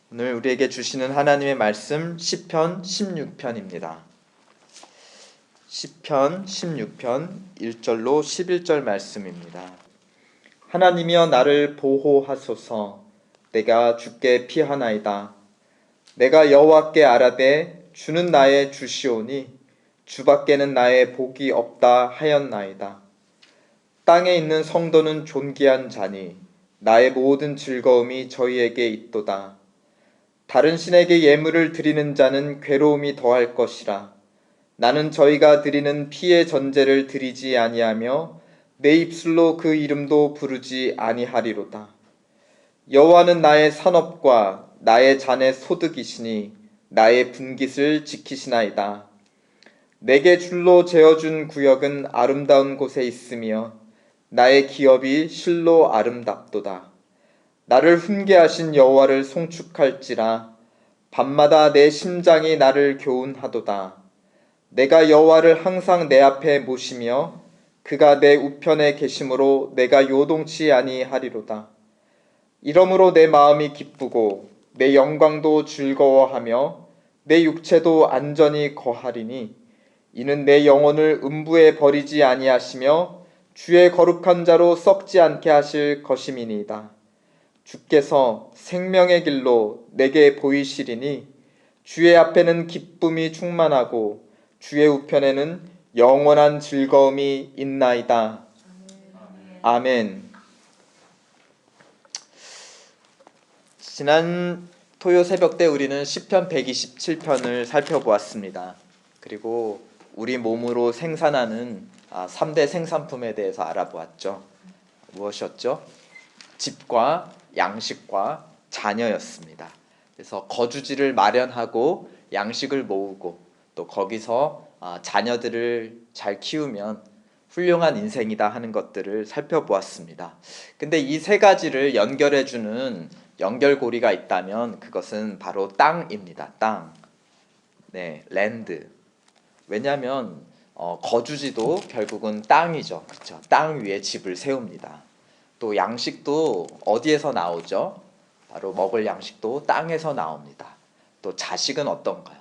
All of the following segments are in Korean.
오늘 우리에게 주시는 하나님의 말씀 시편 16편입니다. 시편 16편 1절로 11절 말씀입니다. 하나님이여 나를 보호하소서. 내가 주께 피하나이다. 내가 여호와께 아뢰되 주는 나의 주시오니 주밖에는 나의 복이 없다 하였나이다. 땅에 있는 성도는 존귀한 자니 나의 모든 즐거움이 저희에게 있도다. 다른 신에게 예물을 드리는 자는 괴로움이 더할 것이라. 나는 저희가 드리는 피의 전제를 드리지 아니하며 내 입술로 그 이름도 부르지 아니하리로다. 여호와는 나의 산업과 나의 잔의 소득이시니 나의 분깃을 지키시나이다. 내게 줄로 재어준 구역은 아름다운 곳에 있으며 나의 기업이 실로 아름답도다. 나를 훈계하신 여호와를 송축할지라. 밤마다 내 심장이 나를 교훈하도다. 내가 여호와를 항상 내 앞에 모시며 그가 내 우편에 계심으로 내가 요동치 아니하리로다. 이러므로 내 마음이 기쁘고 내 영광도 즐거워하며 내 육체도 안전히 거하리니 이는 내 영혼을 음부에 버리지 아니하시며 주의 거룩한 자로 썩지 않게 하실 것임이니이다. 주께서 생명의 길로 내게 보이시리니 주의 앞에는 기쁨이 충만하고 주의 우편에는 영원한 즐거움이 있나이다. 아멘. 지난 토요 새벽 때 우리는 시편 127편을 살펴보았습니다. 그리고 우리 몸으로 생산하는 3대 생산품에 대해서 알아보았죠. 무엇이었죠? 집과 양식과 자녀였습니다. 그래서 거주지를 마련하고 양식을 모으고 또 거기서 자녀들을 잘 키우면 훌륭한 인생이다 하는 것들을 살펴보았습니다. 근데 이 세 가지를 연결해주는 연결고리가 있다면 그것은 바로 땅입니다. 땅. 네, 랜드. 왜냐하면 거주지도 결국은 땅이죠. 그렇죠? 땅 위에 집을 세웁니다. 또 양식도 어디에서 나오죠? 바로 먹을 양식도 땅에서 나옵니다. 또 자식은 어떤가요?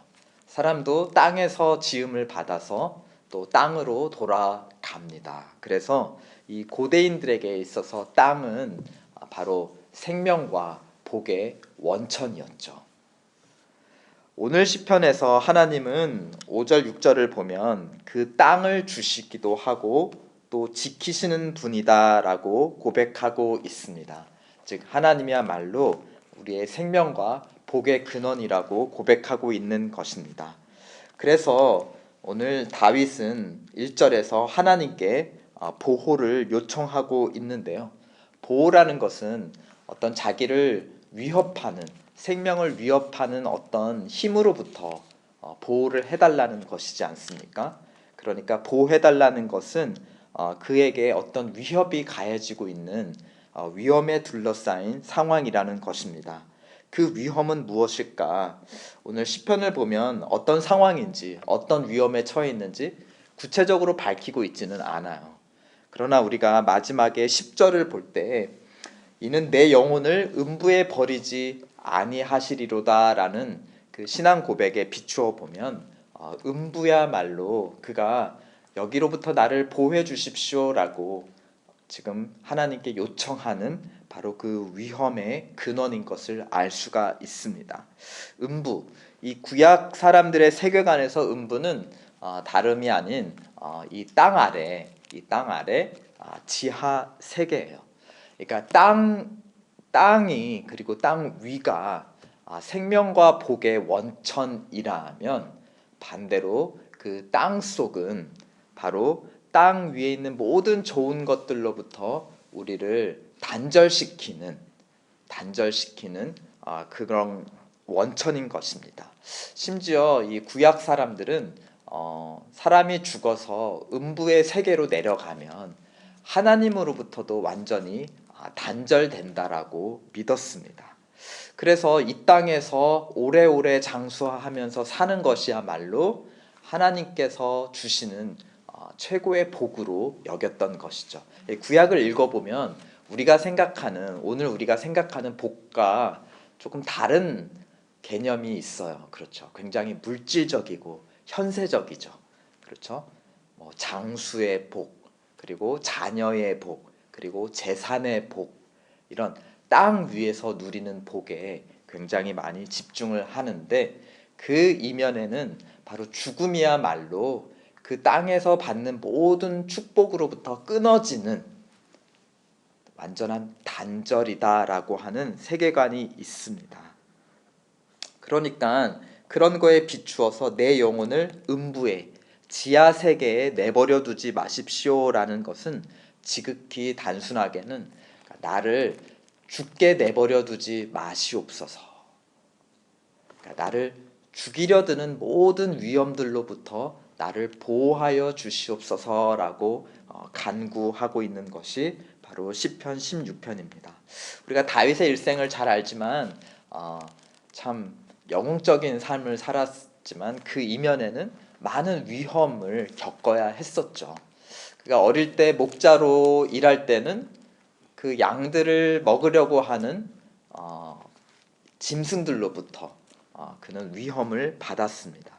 사람도 땅에서 지음을 받아서 또 땅으로 돌아갑니다. 그래서 이 고대인들에게 있어서 땅은 바로 생명과 복의 원천이었죠. 오늘 시편에서 하나님은 5절 6절을 보면 그 땅을 주시기도 하고 또 지키시는 분이다라고 고백하고 있습니다. 즉 하나님이야말로 우리의 생명과 복의 근원이라고 고백하고 있는 것입니다. 그래서 오늘 다윗은 1절에서 하나님께 보호를 요청하고 있는데요. 보호라는 것은 어떤 자기를 위협하는, 생명을 위협하는 어떤 힘으로부터 보호를 해달라는 것이지 않습니까? 그러니까 보호해달라는 것은 그에게 어떤 위협이 가해지고 있는 위험에 둘러싸인 상황이라는 것입니다. 그 위험은 무엇일까? 오늘 시편을 보면 어떤 상황인지, 어떤 위험에 처해 있는지 구체적으로 밝히고 있지는 않아요. 그러나 우리가 마지막에 10절을 볼 때 이는 내 영혼을 음부에 버리지 아니하시리로다 라는 그 신앙 고백에 비추어 보면 음부야말로 그가 여기로부터 나를 보호해 주십시오 라고 지금 하나님께 요청하는 바로 그 위험의 근원인 것을 알 수가 있습니다. 음부, 이 구약 사람들의 세계관에서 음부는 다름이 아닌 이 땅 아래 지하 세계예요. 그러니까 땅이 그리고 땅 위가 생명과 복의 원천이라면 반대로 그 땅 속은 바로 땅 위에 있는 모든 좋은 것들로부터 우리를 단절시키는 그런 원천인 것입니다. 심지어 이 구약 사람들은 사람이 죽어서 음부의 세계로 내려가면 하나님으로부터도 완전히 단절된다라고 믿었습니다. 그래서 이 땅에서 오래오래 장수하면서 사는 것이야말로 하나님께서 주시는 최고의 복으로 여겼던 것이죠. 구약을 읽어보면 오늘 우리가 생각하는 복과 조금 다른 개념이 있어요. 그렇죠. 굉장히 물질적이고 현세적이죠. 그렇죠. 뭐 장수의 복, 그리고 자녀의 복, 그리고 재산의 복, 이런 땅 위에서 누리는 복에 굉장히 많이 집중을 하는데, 그 이면에는 바로 죽음이야말로 그 땅에서 받는 모든 축복으로부터 끊어지는 완전한 단절이다라고 하는 세계관이 있습니다. 그러니까 그런 거에 비추어서 내 영혼을 음부에, 지하 세계에 내버려 두지 마십시오라는 것은 지극히 단순하게는 나를 죽게 내버려 두지 마시옵소서, 그러니까 나를 죽이려 드는 모든 위험들로부터 나를 보호하여 주시옵소서라고 간구하고 있는 것이 바로 시편 16편입니다. 우리가 다윗의 일생을 잘 알지만 참 영웅적인 삶을 살았지만 그 이면에는 많은 위험을 겪어야 했었죠. 그가 어릴 때 목자로 일할 때는 그 양들을 먹으려고 하는 짐승들로부터 그는 위험을 받았습니다.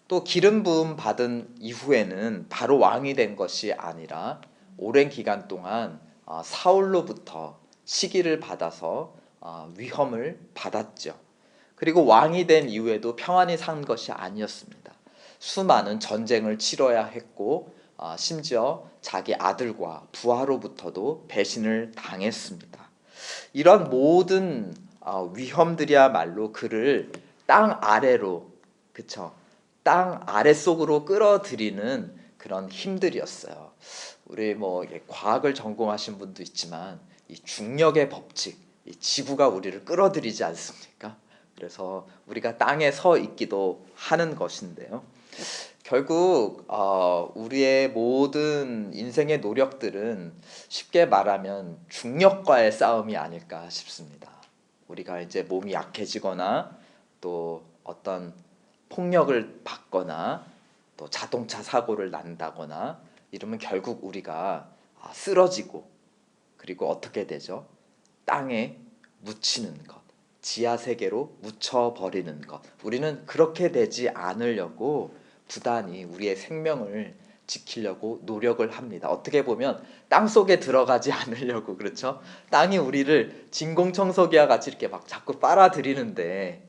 또 기름 부음 받은 이후에는 바로 왕이 된 것이 아니라 오랜 기간 동안 사울로부터 시기를 받아서 위험을 받았죠. 그리고 왕이 된 이후에도 평안히 산 것이 아니었습니다. 수많은 전쟁을 치러야 했고 심지어 자기 아들과 부하로부터도 배신을 당했습니다. 이런 모든 위험들이야말로 그를 땅 아래로, 그쵸, 땅 아래속으로 끌어들이는 그런 힘들이었어요. 우리 뭐 과학을 전공하신 분도 있지만 이 중력의 법칙, 이 지구가 우리를 끌어들이지 않습니까? 그래서 우리가 땅에 서 있기도 하는 것인데요. 결국 우리의 모든 인생의 노력들은 쉽게 말하면 중력과의 싸움이 아닐까 싶습니다. 우리가 이제 몸이 약해지거나 또 어떤 폭력을 받거나 또 자동차 사고를 난다거나 이러면 결국 우리가 쓰러지고, 그리고 어떻게 되죠? 땅에 묻히는 것, 지하 세계로 묻혀버리는 것. 우리는 그렇게 되지 않으려고 부단히 우리의 생명을 지키려고 노력을 합니다. 어떻게 보면 땅 속에 들어가지 않으려고, 그렇죠? 땅이 우리를 진공청소기와 같이 이렇게 막 자꾸 빨아들이는데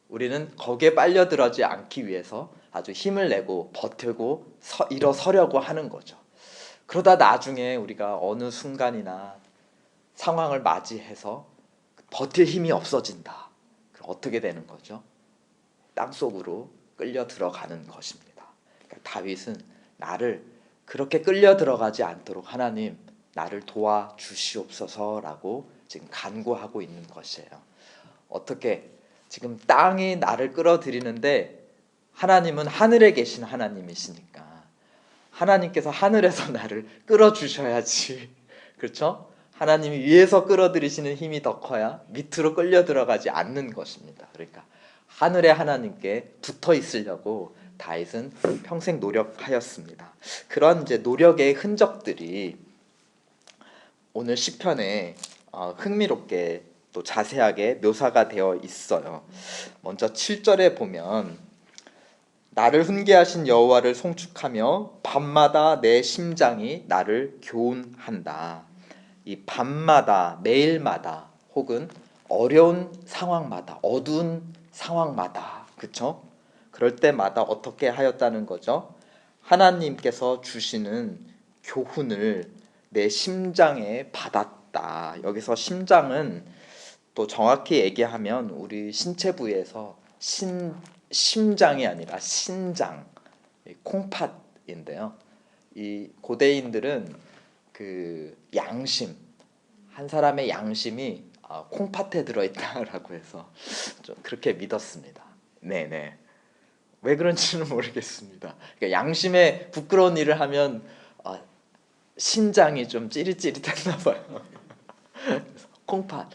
우리는 거기에 빨려들어지 않기 위해서 아주 힘을 내고 버티고 일어서려고 하는 거죠. 그러다 나중에 우리가 어느 순간이나 상황을 맞이해서 버틸 힘이 없어진다. 그럼 어떻게 되는 거죠? 땅속으로 끌려 들어가는 것입니다. 그러니까 다윗은 나를 그렇게 끌려 들어가지 않도록 하나님 나를 도와주시옵소서라고 지금 간구하고 있는 것이에요. 어떻게 지금 땅이 나를 끌어들이는데 하나님은 하늘에 계신 하나님이시니까 하나님께서 하늘에서 나를 끌어주셔야지. 그렇죠? 하나님이 위에서 끌어들이시는 힘이 더 커야 밑으로 끌려 들어가지 않는 것입니다. 그러니까 하늘의 하나님께 붙어 있으려고 다윗은 평생 노력하였습니다. 그런 이제 노력의 흔적들이 오늘 시편에 흥미롭게 또 자세하게 묘사가 되어 있어요. 먼저 7절에 보면 나를 훈계하신 여호와를 송축하며 밤마다 내 심장이 나를 교훈한다. 이 밤마다, 매일마다, 혹은 어려운 상황마다, 어두운 상황마다, 그쵸? 그럴 때마다 어떻게 하였다는 거죠? 하나님께서 주시는 교훈을 내 심장에 받았다. 여기서 심장은 또 정확히 얘기하면 우리 신체 부위에서 심장이 아니라 신장, 콩팥인데요. 이 고대인들은 그 양심, 한 사람의 양심이 콩팥에 들어있다라고 해서 좀 그렇게 믿었습니다. 네네. 왜 그런지는 모르겠습니다. 그러니까 양심에 부끄러운 일을 하면 신장이 좀 찌릿찌릿했나 봐요. 콩팥.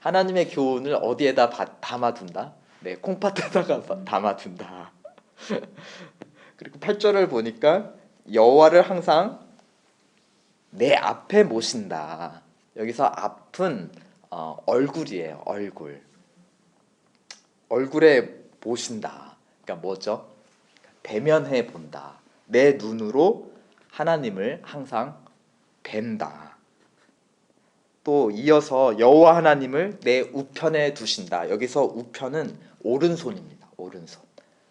하나님의 교훈을 어디에다 담아둔다? 네, 콩팥에다가 담아둔다. 그리고 8절을 보니까 여호와를 항상 내 앞에 모신다. 여기서 앞은 얼굴이에요. 얼굴에 보신다. 그러니까 뭐죠? 대면해 본다. 내 눈으로 하나님을 항상 뵌다. 또 이어서 여호와 하나님을 내 우편에 두신다. 여기서 우편은 오른손입니다. 오른손.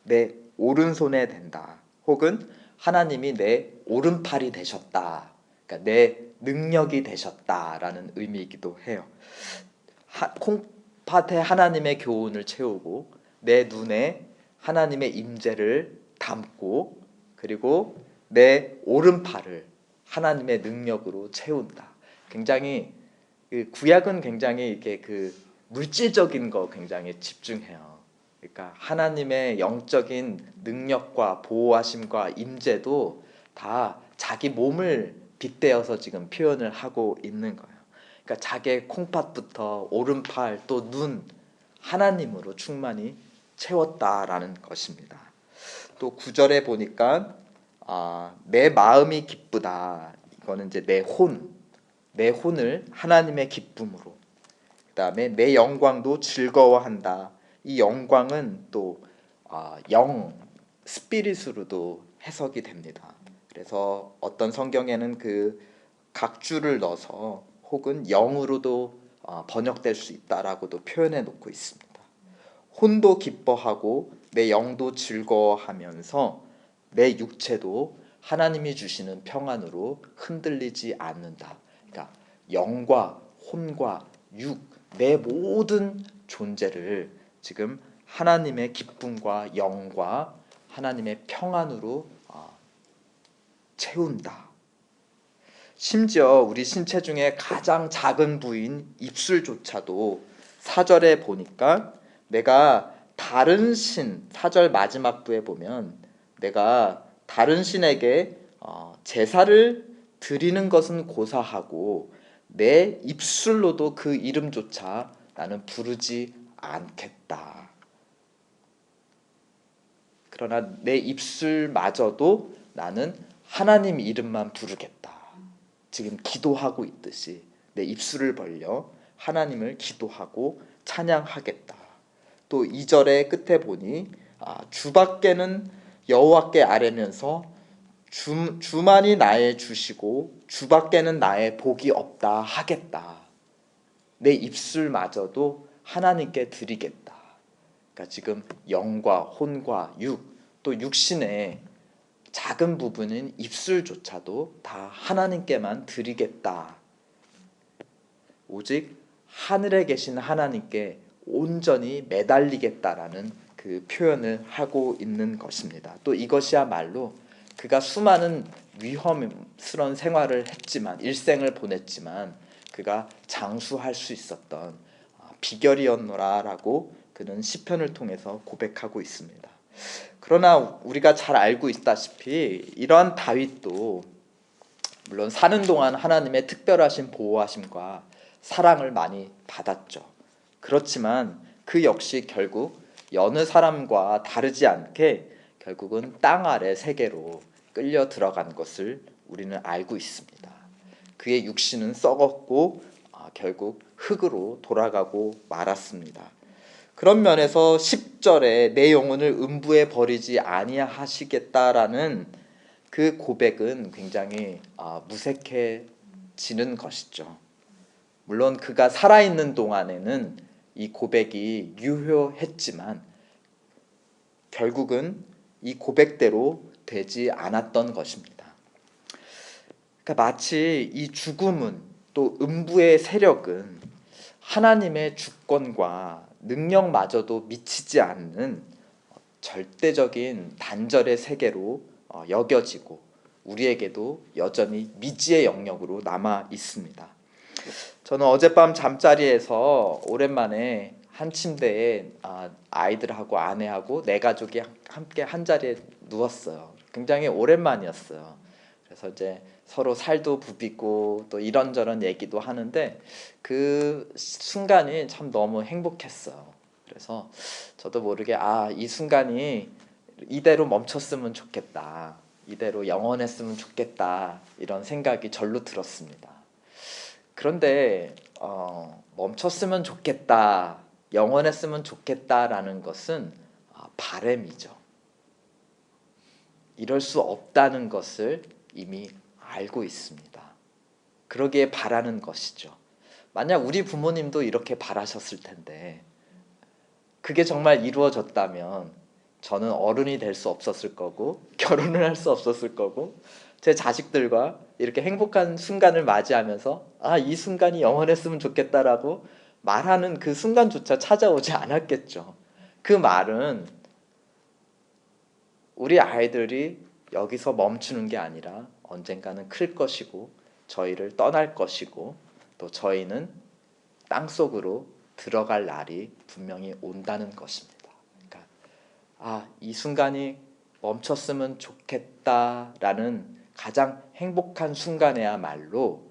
내 오른손에 댄다. 혹은 하나님이 내 오른팔이 되셨다. 그러니까 내 능력이 되셨다라는 의미이기도 해요. 콩팥에 하나님의 교훈을 채우고 내 눈에 하나님의 임재를 담고 그리고 내 오른팔을 하나님의 능력으로 채운다. 굉장히 구약은 굉장히 이렇게 물질적인 거 굉장히 집중해요. 그러니까 하나님의 영적인 능력과 보호하심과 임재도 다 자기 몸을 빗대어서 지금 표현을 하고 있는 거예요. 그러니까 자기의 콩팥부터 오른팔 또 눈 하나님으로 충만히 채웠다라는 것입니다. 또 9절에 보니까 내 마음이 기쁘다. 이거는 이제 내 혼을 하나님의 기쁨으로. 그다음에 내 영광도 즐거워한다. 이 영광은 또 스피릿으로도 해석이 됩니다. 그래서 어떤 성경에는 그 각주를 넣어서 혹은 영으로도 번역될 수 있다라고도 표현해 놓고 있습니다. 혼도 기뻐하고 내 영도 즐거워하면서 내 육체도 하나님이 주시는 평안으로 흔들리지 않는다. 그러니까 영과 혼과 육, 내 모든 존재를 지금 하나님의 기쁨과 영과 하나님의 평안으로 채운다. 심지어 우리 신체 중에 가장 작은 부인 입술조차도 4절에 보니까 내가 다른 신, 4절 마지막 부에 보면 내가 다른 신에게 제사를 드리는 것은 고사하고 내 입술로도 그 이름조차 나는 부르지 않겠다. 그러나 내 입술마저도 나는 하나님 이름만 부르겠다. 지금 기도하고 있듯이 내 입술을 벌려 하나님을 기도하고 찬양하겠다. 또 2절의 끝에 보니 주밖에는 여호와께 아뢰면서 주만이 나의 주시고 주밖에는 나의 복이 없다 하겠다. 내 입술마저도 하나님께 드리겠다. 그러니까 지금 영과 혼과 또 육신의 작은 부분인 입술조차도 다 하나님께만 드리겠다. 오직 하늘에 계신 하나님께 온전히 매달리겠다라는 그 표현을 하고 있는 것입니다. 또 이것이야말로 그가 수많은 위험스러운 생활을 했지만 일생을 보냈지만 그가 장수할 수 있었던 비결이었노라라고 그는 시편을 통해서 고백하고 있습니다. 그러나 우리가 잘 알고 있다시피 이러한 다윗도 물론 사는 동안 하나님의 특별하신 보호하심과 사랑을 많이 받았죠. 그렇지만 그 역시 결국 여느 사람과 다르지 않게 결국은 땅 아래 세계로 끌려 들어간 것을 우리는 알고 있습니다. 그의 육신은 썩었고 결국 흙으로 돌아가고 말았습니다. 그런 면에서 10절에 내 영혼을 음부에 버리지 아니하시겠다라는 그 고백은 굉장히 무색해지는 것이죠. 물론 그가 살아있는 동안에는 이 고백이 유효했지만 결국은 이 고백대로 되지 않았던 것입니다. 그러니까 마치 이 죽음은 또 음부의 세력은 하나님의 주권과 능력마저도 미치지 않는 절대적인 단절의 세계로 여겨지고 우리에게도 여전히 미지의 영역으로 남아 있습니다. 저는 어젯밤 잠자리에서 오랜만에 한 침대에 아이들하고 아내하고 내 가족이 함께 한 자리에 누웠어요. 굉장히 오랜만이었어요. 그래서 이제 서로 살도 부비고 또 이런저런 얘기도 하는데 그 순간이 참 너무 행복했어요. 그래서 저도 모르게 이 순간이 이대로 멈췄으면 좋겠다. 이대로 영원했으면 좋겠다. 이런 생각이 절로 들었습니다. 그런데 멈췄으면 좋겠다, 영원했으면 좋겠다라는 것은 바램이죠. 이럴 수 없다는 것을 이미 알고 있습니다. 그러기에 바라는 것이죠. 만약 우리 부모님도 이렇게 바라셨을 텐데 그게 정말 이루어졌다면 저는 어른이 될 수 없었을 거고 결혼을 할 수 없었을 거고 제 자식들과 이렇게 행복한 순간을 맞이하면서 이 순간이 영원했으면 좋겠다라고 말하는 그 순간조차 찾아오지 않았겠죠. 그 말은 우리 아이들이 여기서 멈추는 게 아니라 언젠가는 클 것이고 저희를 떠날 것이고 또 저희는 땅속으로 들어갈 날이 분명히 온다는 것입니다. 그러니까 이 순간이 멈췄으면 좋겠다라는 가장 행복한 순간에야말로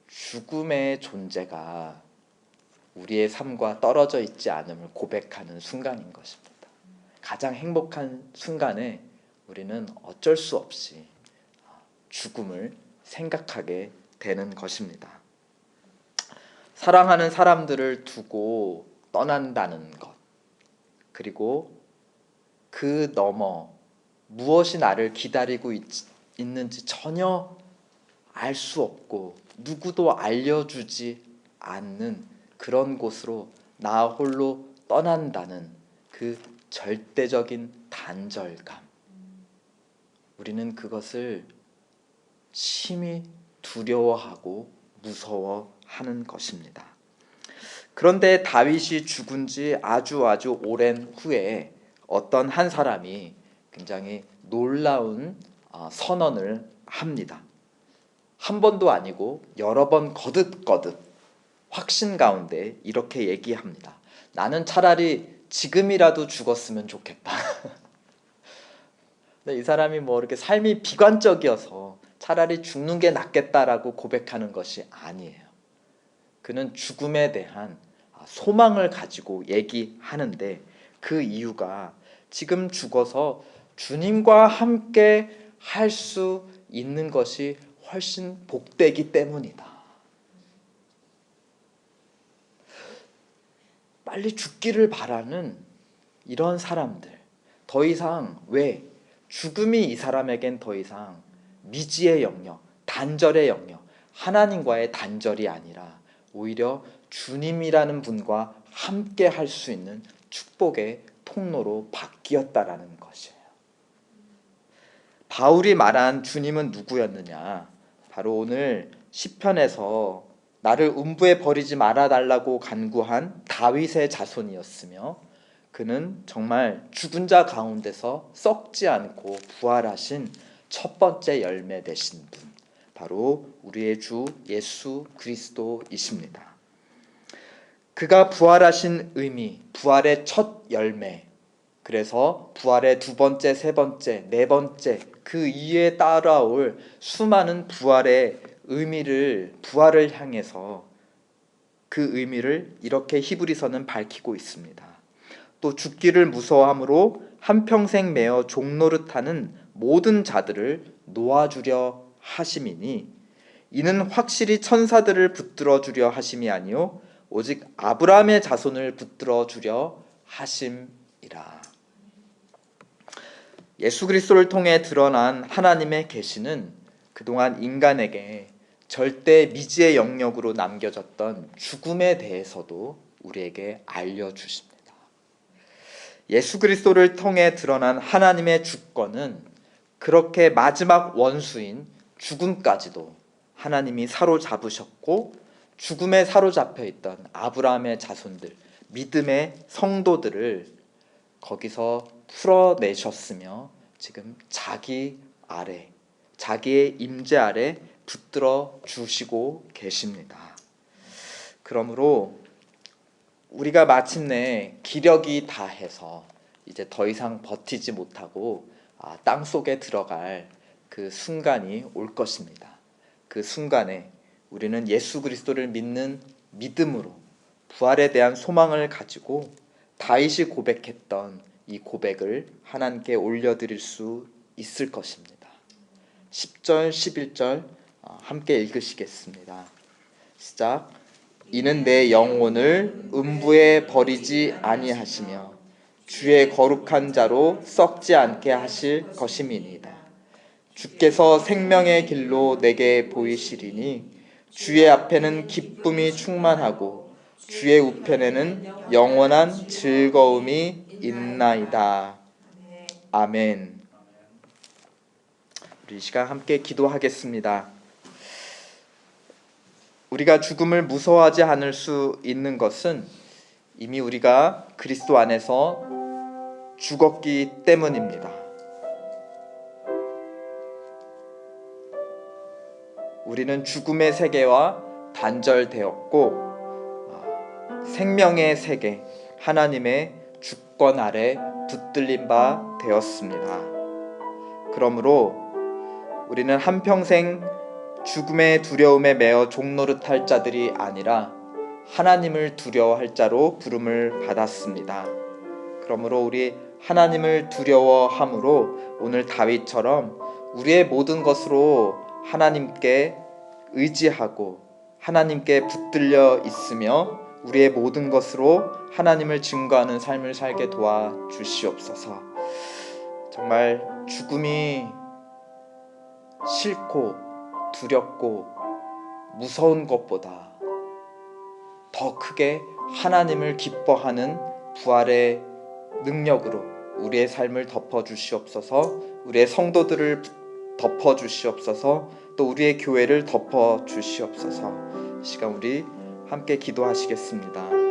죽음의 존재가 우리의 삶과 떨어져 있지 않음을 고백하는 순간인 것입니다. 가장 행복한 순간에 우리는 어쩔 수 없이 죽음을 생각하게 되는 것입니다. 사랑하는 사람들을 두고 떠난다는 것, 그리고 그 너머 무엇이 나를 기다리고 있는지 전혀 알 수 없고 누구도 알려주지 않는 그런 곳으로 나 홀로 떠난다는 그 절대적인 단절감, 우리는 그것을 심히 두려워하고 무서워하는 것입니다. 그런데 다윗이 죽은 지 아주 오랜 후에 어떤 한 사람이 굉장히 놀라운 선언을 합니다. 한 번도 아니고 여러 번 거듭 확신 가운데 이렇게 얘기합니다. 나는 차라리 지금이라도 죽었으면 좋겠다. 근데 이 사람이 이렇게 삶이 비관적이어서 차라리 죽는 게 낫겠다라고 고백하는 것이 아니에요. 그는 죽음에 대한 소망을 가지고 얘기하는데 그 이유가 지금 죽어서 주님과 함께 할 수 있는 것이 훨씬 복되기 때문이다. 빨리 죽기를 바라는 이런 사람들, 더 이상 죽음이 이 사람에겐 더 이상 미지의 영역, 단절의 영역, 하나님과의 단절이 아니라 오히려 주님이라는 분과 함께 할 수 있는 축복의 통로로 바뀌었다라는 것이에요. 바울이 말한 주님은 누구였느냐? 바로 오늘 시편에서 나를 음부에 버리지 말아달라고 간구한 다윗의 자손이었으며 그는 정말 죽은 자 가운데서 썩지 않고 부활하신 첫 번째 열매 되신 분, 바로 우리의 주 예수 그리스도이십니다. 그가 부활하신 의미, 부활의 첫 열매, 그래서 부활의 두 번째, 세 번째, 네 번째 그 이에 따라올 수많은 부활의 부활을 향해서 그 의미를 이렇게 히브리서는 밝히고 있습니다. 또 죽기를 무서워함으로 한평생 매어 종노릇하는 모든 자들을 놓아주려 하심이니 이는 확실히 천사들을 붙들어 주려 하심이 아니요 오직 아브라함의 자손을 붙들어 주려 하심이라. 예수 그리스도를 통해 드러난 하나님의 계시는 그동안 인간에게 절대 미지의 영역으로 남겨졌던 죽음에 대해서도 우리에게 알려주십니다. 예수 그리스도를 통해 드러난 하나님의 주권은 그렇게 마지막 원수인 죽음까지도 하나님이 사로잡으셨고 죽음에 사로잡혀 있던 아브라함의 자손들, 믿음의 성도들을 거기서 풀어내셨으며 지금 자기 아래, 자기의 임재 아래 붙들어 주시고 계십니다. 그러므로 우리가 마침내 기력이 다해서 이제 더 이상 버티지 못하고 땅 속에 들어갈 그 순간이 올 것입니다. 그 순간에 우리는 예수 그리스도를 믿는 믿음으로 부활에 대한 소망을 가지고 다윗이 고백했던 이 고백을 하나님께 올려드릴 수 있을 것입니다. 10절, 11절 함께 읽으시겠습니다. 시작. 이는 내 영혼을 음부에 버리지 아니하시며 주의 거룩한 자로 썩지 않게 하실 것임이니이다. 주께서 생명의 길로 내게 보이시리니 주의 앞에는 기쁨이 충만하고 주의 우편에는 영원한 즐거움이 있나이다. 아멘. 우리 이 시간 함께 기도하겠습니다. 우리가 죽음을 무서워하지 않을 수 있는 것은 이미 우리가 그리스도 안에서 죽었기 때문입니다. 우리는 죽음의 세계와 단절되었고 생명의 세계, 하나님의 주권 아래 붙들린 바 되었습니다. 그러므로 우리는 한평생 죽음의 두려움에 매어 종노릇할 자들이 아니라 하나님을 두려워할 자로 부름을 받았습니다. 그러므로 우리 하나님을 두려워함으로 오늘 다윗처럼 우리의 모든 것으로 하나님께 의지하고 하나님께 붙들려 있으며 우리의 모든 것으로 하나님을 증거하는 삶을 살게 도와주시옵소서. 정말 죽음이 싫고 두렵고 무서운 것보다 더 크게 하나님을 기뻐하는 부활의 능력으로 우리의 삶을 덮어주시옵소서. 우리의 성도들을 덮어주시옵소서. 또 우리의 교회를 덮어주시옵소서. 이 시간 우리 함께 기도하시겠습니다.